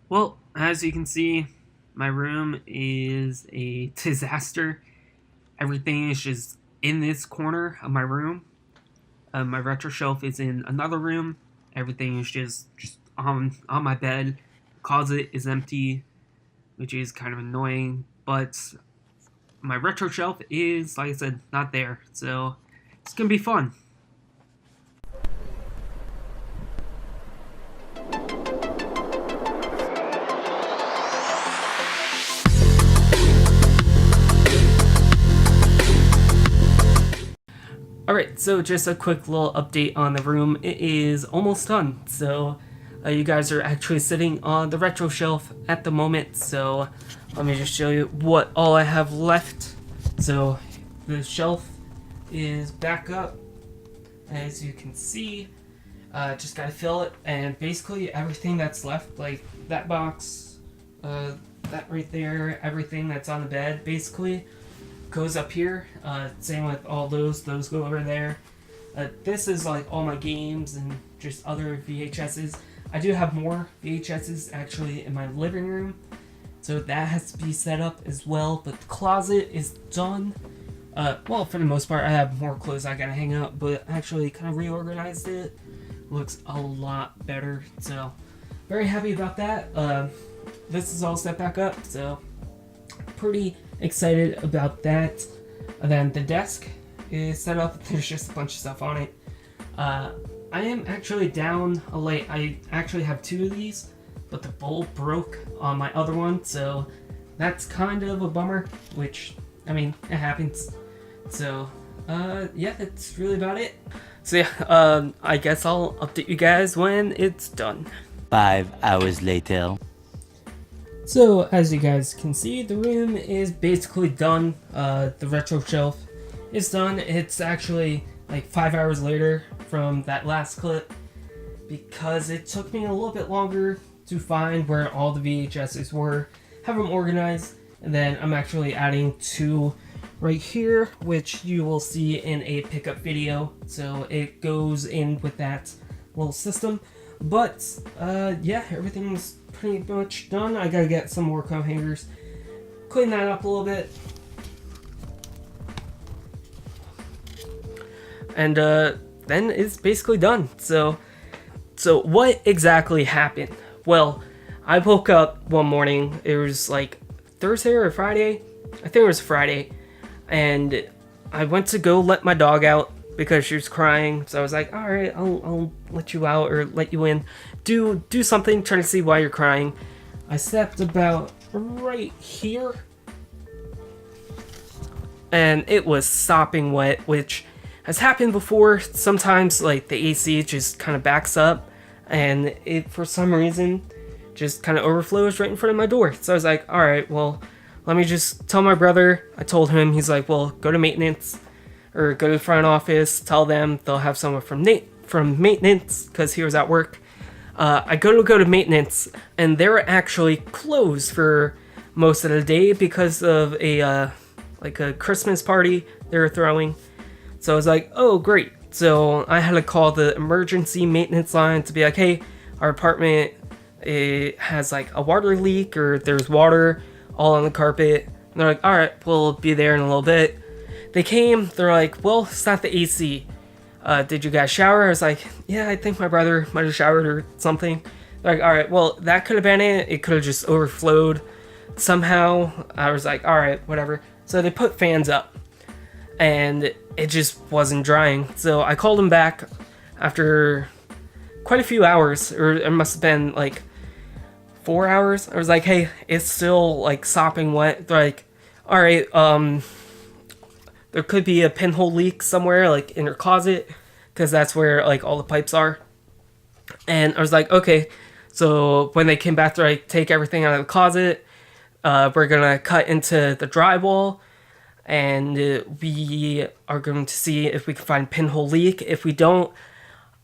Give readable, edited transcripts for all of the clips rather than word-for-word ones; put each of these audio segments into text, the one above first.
Well, as you can see, my room is a disaster. Everything is just in this corner of my room. My retro shelf is in another room. Everything is just on my bed. The closet is empty, which is kind of annoying. But my retro shelf is, like I said, not there. So it's gonna be fun. Alright, so just a quick little update on the room. It is almost done. So you guys are actually sitting on the retro shelf at the moment. So let me just show you what all I have left. So the shelf is back up, as you can see. Just gotta fill it, and basically everything that's left, like that box, that right there, everything that's on the bed, basically goes up here. Same with all those go over there. This is like all my games and just other VHSs. I do have more VHSs actually in my living room, so that has to be set up as well. But the closet is done. Well, for the most part, I have more clothes I gotta hang up, but actually kind of reorganized it. Looks a lot better, so very happy about that. This is all set back up, so pretty excited about that. And then the desk is set up. There's just a bunch of stuff on it. I am actually down a light. I actually have two of these, but the bulb broke on my other one, so that's kind of a bummer, which, I mean, it happens. So, yeah, that's really about it. So yeah, I guess I'll update you guys when it's done. 5 hours later. So, as you guys can see, the room is basically done. The retro shelf is done. It's actually like 5 hours later from that last clip, because it took me a little bit longer to find where all the VHSs were, have them organized, and then I'm actually adding two right here, which you will see in a pickup video. So it goes in with that little system. But yeah, everything's pretty much done. I gotta get some more coat hangers, clean that up a little bit, and then it's basically done. So what exactly happened? Well, I woke up one morning. It was like Thursday or Friday. I think it was Friday, and I went to go let my dog out because she was crying. So I was like, all right, I'll let you out or let you in. Do something, trying to see why you're crying. I stepped about right here, and it was sopping wet, which has happened before. Sometimes like the AC just kind of backs up, and it for some reason just kind of overflows right in front of my door. So I was like, all right, well, let me just tell my brother. I told him. He's like, well, go to maintenance or go to the front office, tell them they'll have someone from maintenance, because he was at work. I go to maintenance, and they were actually closed for most of the day because of a like a Christmas party they were throwing. So I was like, oh great. So I had to call the emergency maintenance line to be like, hey, our apartment, it has like a water leak, or there's water all on the carpet. And they're like, all right, we'll be there in a little bit. They came, they're like, well, it's not the AC. Did you guys shower? I was like, yeah, I think my brother might have showered or something. They're like, all right, well, that could have been it. It could have just overflowed somehow. I was like, all right, whatever. So they put fans up, and it just wasn't drying. So I called them back after quite a few hours, or it must have been like 4 hours. I was like, hey, it's still like sopping wet. They're like, all right, there could be a pinhole leak somewhere, like in your closet, because that's where like all the pipes are. And I was like, okay. So when they came back, they're like, take everything out of the closet. We're gonna cut into the drywall, and we are going to see if we can find pinhole leak. If we don't,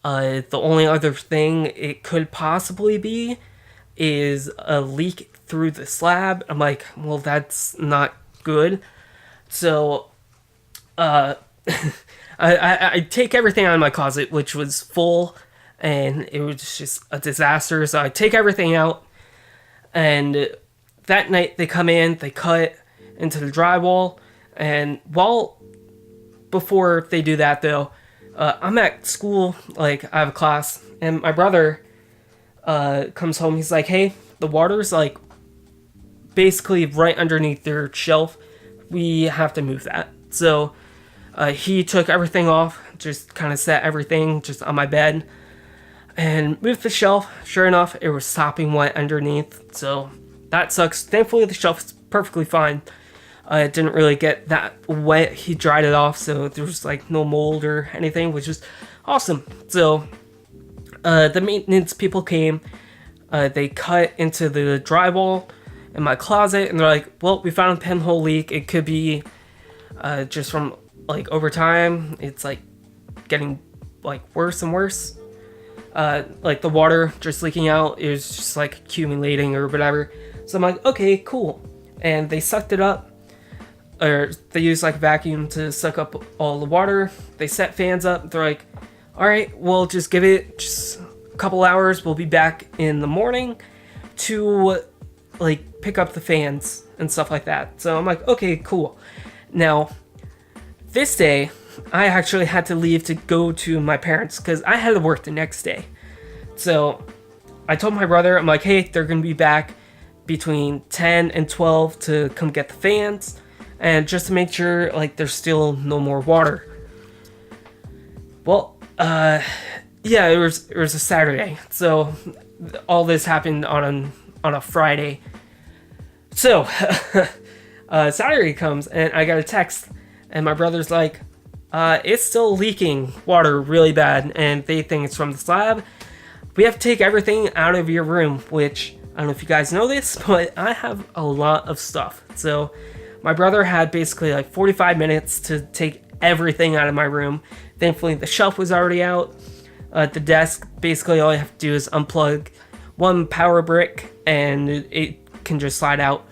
the only other thing it could possibly be is a leak through the slab. I'm like, well, that's not good. So I take everything out of my closet, which was full, and it was just a disaster. So I take everything out, And that night they come in, they cut into the drywall, and before they do that though, I'm at school, like I have a class, and my brother comes home. He's like, "Hey, the water's like basically right underneath their shelf. We have to move that." So he took everything off, just kind of set everything just on my bed, and moved the shelf. Sure enough, it was sopping wet underneath, so that sucks. Thankfully, the shelf is perfectly fine. It didn't really get that wet. He dried it off, so there was like no mold or anything, which is awesome. So the maintenance people came. They cut into the drywall in my closet, and they're like, "Well, we found a pinhole leak. It could be just from like over time. It's like getting like worse and worse. Like the water just leaking out is just like accumulating or whatever." So I'm like, "Okay, cool." And they sucked it up, or they used like a vacuum to suck up all the water. They set fans up. They're like, "All right, we'll just give it just a couple hours. We'll be back in the morning to like pick up the fans and stuff like that." So I'm like, "Okay, cool." Now, this day, I actually had to leave to go to my parents because I had to work the next day. So I told my brother, I'm like, "Hey, they're going to be back between 10 and 12 to come get the fans, and just to make sure like there's still no more water." Well, yeah, it was a Saturday, so all this happened on a Friday. So Saturday comes and I got a text, and my brother's like, "It's still leaking water really bad, and they think it's from the slab. We have to take everything out of your room," which I don't know if you guys know this, but I have a lot of stuff. So my brother had basically like 45 minutes to take everything out of my room. Thankfully, the shelf was already out. The desk, basically all I have to do is unplug one power brick and it can just slide out.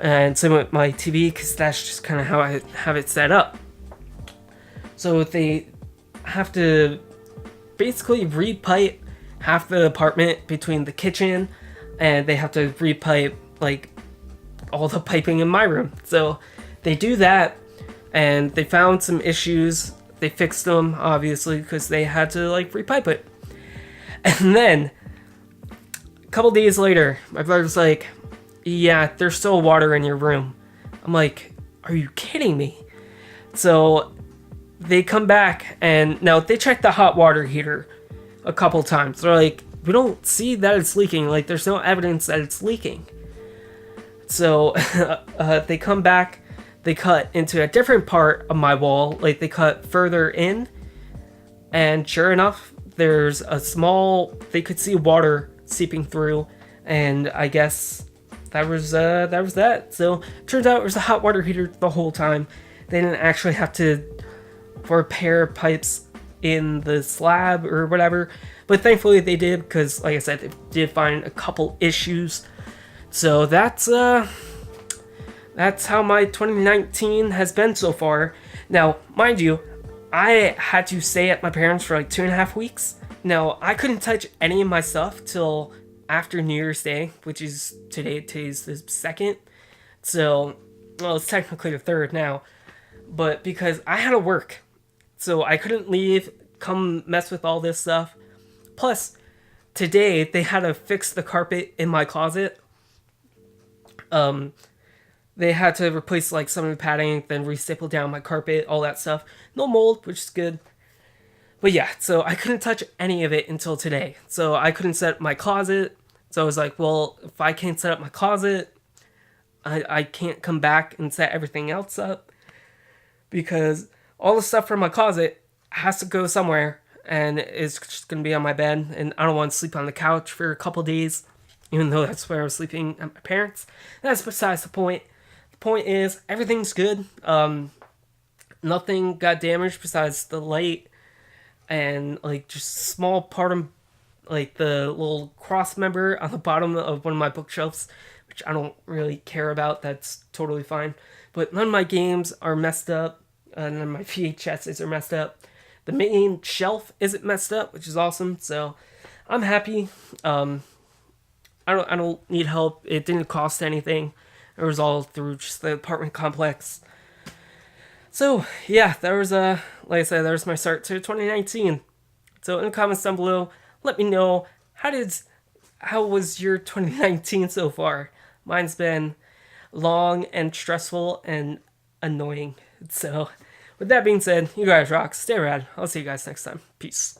And same with my TV, because that's just kind of how I have it set up. So they have to basically repipe half the apartment between the kitchen, and they have to repipe like all the piping in my room. So they do that, and they found some issues. They fixed them, obviously, because they had to like repipe it. And then a couple days later, my brother's like, "Yeah, there's still water in your room." I'm like, "Are you kidding me?" So they come back, and now they check the hot water heater a couple times. They're like, "We don't see that it's leaking. Like, there's no evidence that it's leaking." So they come back, they cut into a different part of my wall, like they cut further in, and sure enough, there's a small, they could see water seeping through, and I guess that was that. So turns out it was a hot water heater the whole time. They didn't actually have to repair pipes in the slab or whatever, but thankfully they did, because like I said, they did find a couple issues. So that's how my 2019 has been so far. Now, mind you, I had to stay at my parents for like 2.5 weeks. Now, I couldn't touch any of my stuff till after New Year's Day, which is today. Today's the 2nd. So, well, it's technically the 3rd now. But because I had to work, so I couldn't leave, come mess with all this stuff. Plus, today they had to fix the carpet in my closet. They had to replace like some of the padding, then re-staple down my carpet, all that stuff. No mold, which is good. But yeah, so I couldn't touch any of it until today. So I couldn't set up my closet. So I was like, well, if I can't set up my closet, I can't come back and set everything else up, because all the stuff from my closet has to go somewhere, and it's just going to be on my bed, and I don't want to sleep on the couch for a couple days, even though that's where I was sleeping at my parents'. That's besides the point. The point is, everything's good. Nothing got damaged besides the light, and like just a small part of like the little cross member on the bottom of one of my bookshelves, which I don't really care about. That's totally fine. But none of my games are messed up. None of my VHSs are messed up. The main shelf isn't messed up, which is awesome. So I'm happy. I don't need help. It didn't cost anything. It was all through just the apartment complex. So yeah, that was like I said, that was my start to 2019. So in the comments down below, let me know how was your 2019 so far. Mine's been long and stressful and annoying. So with that being said, you guys rock. Stay rad. I'll see you guys next time. Peace.